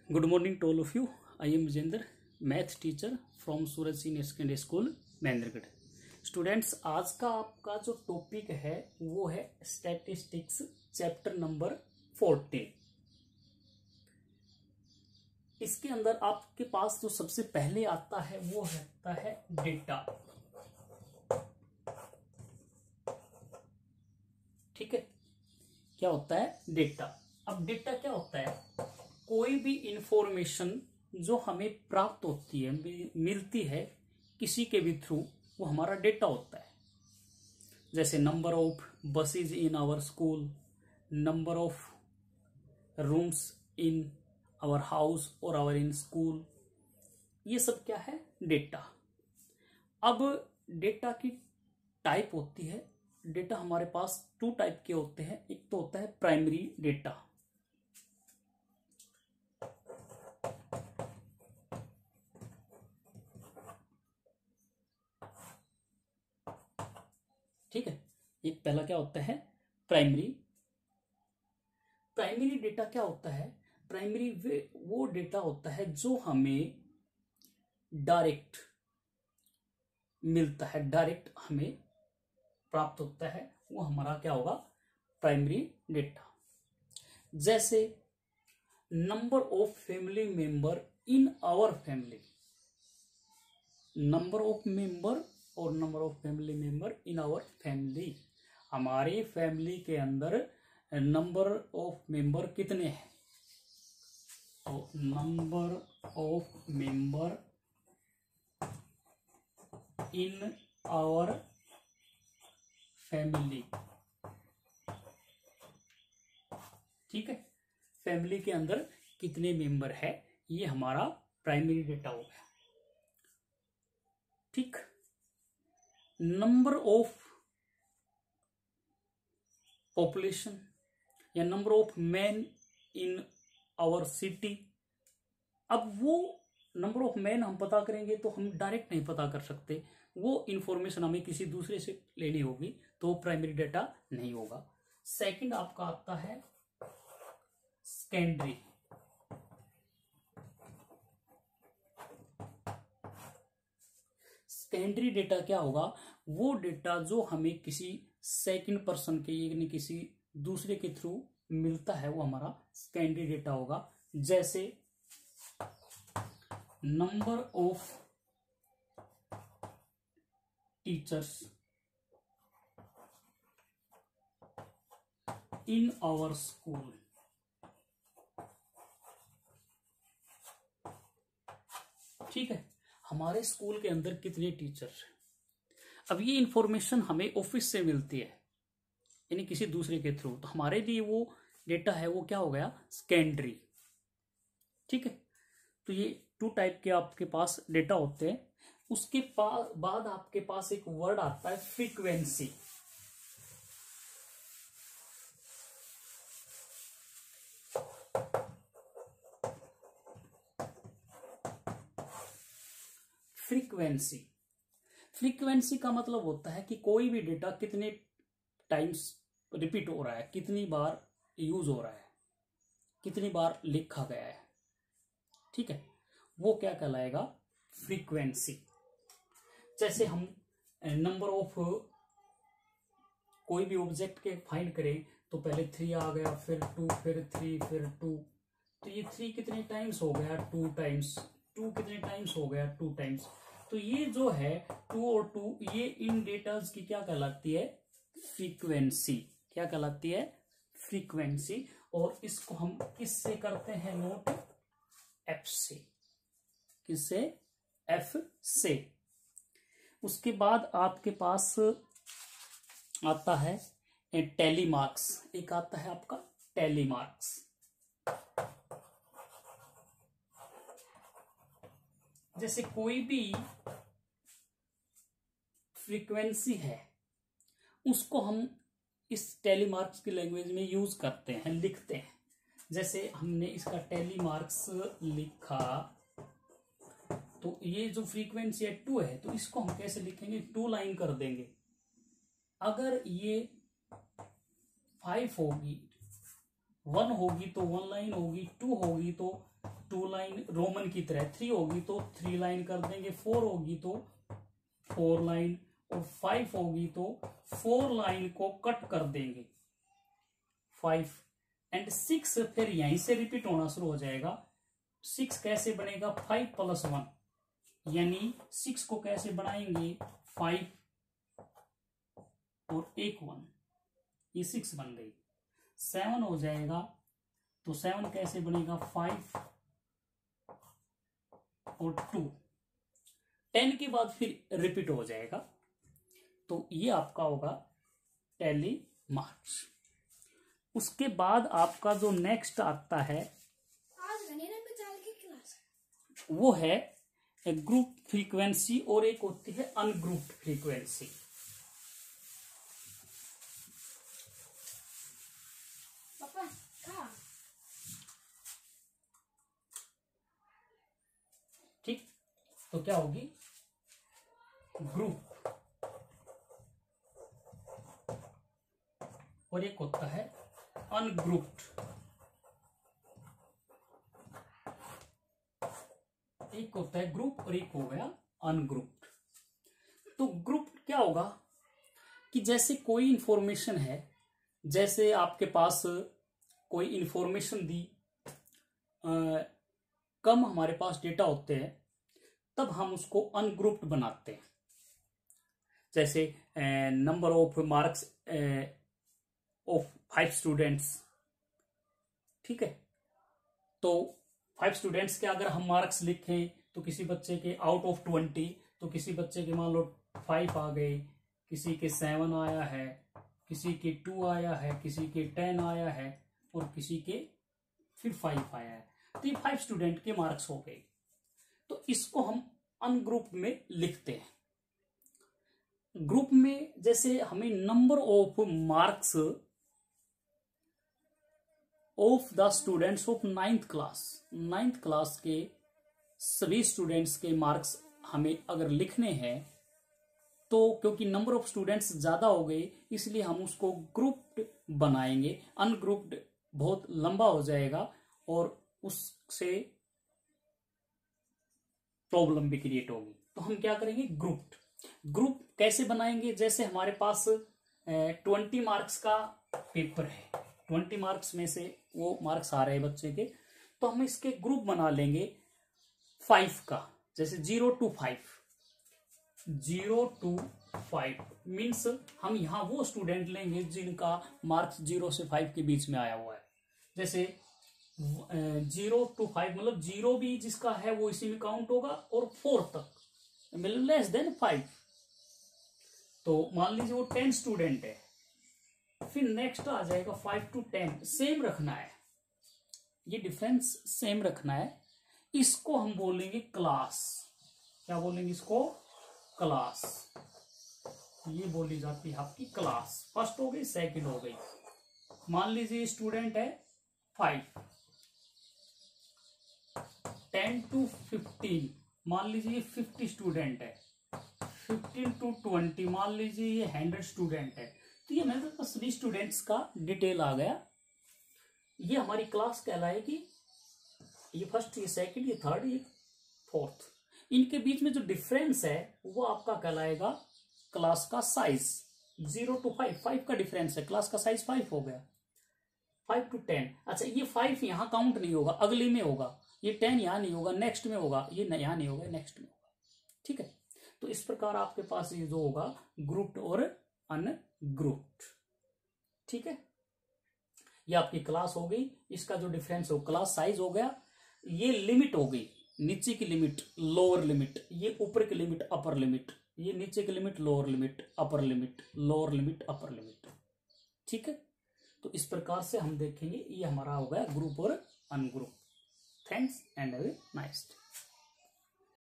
Good morning to all of you. I am Vijendra, math teacher from Suraj senior secondary school Mahendragarh. Students, आज का आपका जो topic है वो है स्टैटिस्टिक्स चैप्टर नंबर 14। इसके अंदर आपके पास जो सबसे पहले आता है वो रहता है डेटा। ठीक है, क्या होता है डेटा। अब डेटा क्या होता है? कोई भी इंफॉर्मेशन जो हमें प्राप्त होती है, मिलती है किसी के भी थ्रू, वो हमारा डेटा होता है। जैसे number of buses in our school, number of rooms in our house और आवर इन स्कूल, ये सब क्या है? डेटा। अब डेटा की टाइप होती है। डेटा हमारे पास टू टाइप के होते हैं। एक तो होता है प्राइमरी डेटा, ठीक है। एक पहला क्या होता है? प्राइमरी डेटा क्या होता है? प्राइमरी वो डेटा होता है जो हमें डायरेक्ट मिलता है, डायरेक्ट हमें प्राप्त होता है, वो हमारा क्या होगा? Primary data. जैसे number of family member in our family, number of member और number of family member in our family, हमारी फैमिली के अंदर नंबर ऑफ मेंबर कितने हैं? तो number of member in our family, ठीक है। फैमिली के अंदर कितने मेंबर है, ये हमारा प्राइमरी डेटा हो गया, ठीक। नंबर ऑफ पॉपुलेशन या number of man in our city. अब वो नंबर ऑफ मैन हम पता करेंगे तो हम डायरेक्ट नहीं पता कर सकते, वो इंफॉर्मेशन हमें किसी दूसरे से लेनी होगी, तो प्राइमरी डेटा नहीं होगा। सेकंड आपका आता है सेकेंडरी। सेकेंडरी डेटा क्या होगा? वो डेटा जो हमें किसी सेकंड पर्सन के यानी किसी दूसरे के थ्रू मिलता है, वो हमारा सेकेंडरी डेटा होगा। जैसे number of teachers in our school, ठीक है। हमारे स्कूल के अंदर कितने टीचर हैं? अब ये इंफॉर्मेशन हमें ऑफिस से मिलती है, यानी किसी दूसरे के थ्रू, तो हमारे लिए वो डेटा है, वो क्या हो गया? सेकेंडरी, ठीक है। तो ये टू टाइप के आपके पास डेटा होते हैं। उसके बाद आपके पास एक वर्ड आता है फ्रीक्वेंसी। फ्रीक्वेंसी का मतलब होता है कि कोई भी डेटा कितने टाइम्स रिपीट हो रहा है, कितनी बार यूज हो रहा है, कितनी बार लिखा गया है, ठीक है, वो क्या कहलाएगा? फ्रीक्वेंसी। जैसे हम नंबर ऑफ कोई भी ऑब्जेक्ट के फाइंड करें तो पहले 3 आ गया, फिर 2, फिर 3, फिर 2, तो ये 3 कितने टाइम्स हो गया? 2 टाइम्स। 2 कितने टाइम्स हो गया? 2 टाइम्स। तो ये जो है 2 और 2, ये इन डेटाज की क्या कहलाती है? फ्रीक्वेंसी। क्या कहलाती है? फ्रीक्वेंसी। और इसको हम किससे करते हैं नोट? एफ से। किससे? एफ से। उसके बाद आपके पास आता है टैली मार्क्स। एक आता है आपका टैली मार्क्स। जैसे कोई भी फ्रीक्वेंसी है, उसको हम इस टैली मार्क्स की लैंग्वेज में यूज करते हैं, लिखते हैं। जैसे हमने इसका टैली मार्क्स लिखा, तो ये जो फ्रीक्वेंसी है 2 है, तो इसको हम कैसे लिखेंगे? 2 लाइन कर देंगे। अगर ये 5 होगी, 1 होगी तो 1 लाइन होगी, 2 होगी तो 2 लाइन रोमन की तरह, 3 होगी तो 3 लाइन कर देंगे, 4 होगी तो 4 लाइन, और 5 होगी तो 4 लाइन को कट कर देंगे 5 एंड 6 फिर यहीं से रिपीट होना शुरू हो जाएगा। 6 कैसे बनेगा 5 + 1, यानी 6 को कैसे बनाएंगे 5 और 1 1, ये 6 बन गई। 7 हो जाएगा तो 7 कैसे बनेगा 5 और 2, 10 के बाद फिर रिपीट हो जाएगा। तो ये आपका होगा टैली मार्क्स। उसके बाद आपका जो नेक्स्ट आता है वो है ग्रुप फ्रीक्वेंसी और एक होती है अनग्रुप्ड फ्रीक्वेंसी। ठीक, तो क्या होगी ग्रुप और एक होता है अनग्रुप्ड। एक होता है ग्रुप और एक हो गया अनग्रुप्ड। तो ग्रुप क्या होगा कि जैसे कोई इंफॉर्मेशन है, जैसे आपके पास कोई इंफॉर्मेशन दी, कम हमारे पास डेटा होते हैं तब हम उसको अनग्रुप्ड बनाते हैं। जैसे number of marks of 5 students, ठीक है, तो 5 स्टूडेंट्स के अगर हम मार्क्स लिखें तो किसी बच्चे के आउट ऑफ 20, तो किसी बच्चे के मान लो 5 आ गए, किसी के 7 आया है, किसी के 2 आया है, किसी के 10 आया है और किसी के फिर 5 आया है। तो ये 5 स्टूडेंट के मार्क्स हो गए। तो इसको हम अनग्रुप में लिखते हैं। ग्रुप में जैसे हमें number of marks of the students of 9th class के सभी स्टूडेंट्स के मार्क्स हमें अगर लिखने हैं तो क्योंकि नंबर ऑफ स्टूडेंट्स ज्यादा हो गए इसलिए हम उसको ग्रुप्ड बनाएंगे। अनग्रुप्ड बहुत लंबा हो जाएगा और उससे प्रॉब्लम भी क्रिएट होगी। तो हम क्या करेंगे ग्रुप कैसे बनाएंगे, जैसे हमारे पास 20 मार्क्स का पेपर है, 20 मार्क्स में से वो मार्क्स आ रहे हैं बच्चे के, तो हम इसके ग्रुप बना लेंगे 5 का। जैसे 0 to 5 मीन्स हम यहां वो स्टूडेंट लेंगे जिनका मार्क्स 0 से 5 के बीच में आया हुआ है। जैसे 0 to 5 मतलब 0 भी जिसका है वो इसी में काउंट होगा और 4 तक मतलब लेस देन 5। तो मान लीजिए वो 10 स्टूडेंट है, फिर नेक्स्ट आ जाएगा 5 to 10, सेम रखना है, ये डिफरेंस सेम रखना है। इसको हम बोलेंगे क्लास। क्या बोलेंगे इसको? क्लास। ये बोली जाती है आपकी क्लास। फर्स्ट हो गई, सेकंड हो गई। मान लीजिए स्टूडेंट है 5, 10 to 15 मान लीजिए 50 स्टूडेंट है, 15 to 20 मान लीजिए ये 100 स्टूडेंट है। तो ये मेरे पास सभी स्टूडेंट्स का डिटेल आ गया। ये हमारी क्लास कहलाएगी। ये फर्स्ट, ये सेकंड, ये थर्ड, ये फोर्थ। इनके बीच में जो डिफरेंस है वो आपका कहलाएगा क्लास का साइज। 0 to 5 का डिफरेंस है, क्लास का साइज 5 हो गया। 5 to 10, अच्छा ये 5 यहां काउंट नहीं होगा, अगले में होगा। ये 10 यहां नहीं होगा, नेक्स्ट में होगा। ये यहां नहीं होगा, नेक्स्ट में होगा। ठीक है, तो इस प्रकार आपके पास ये जो होगा ग्रुप्ड और अनग्रुप्ड। ठीक है, ये आपकी क्लास हो गई। इसका जो डिफरेंस हो क्लास साइज हो गया। ये लिमिट हो गई, नीचे की लिमिट लोअर लिमिट, ये ऊपर की लिमिट अपर लिमिट, ये नीचे की limit lower limit upper limit, lower limit upper limit. ठीक है, तो इस प्रकार से हम देखेंगे। ये हमारा हो गया ग्रुप और ungroup. Thanks and have a nice day.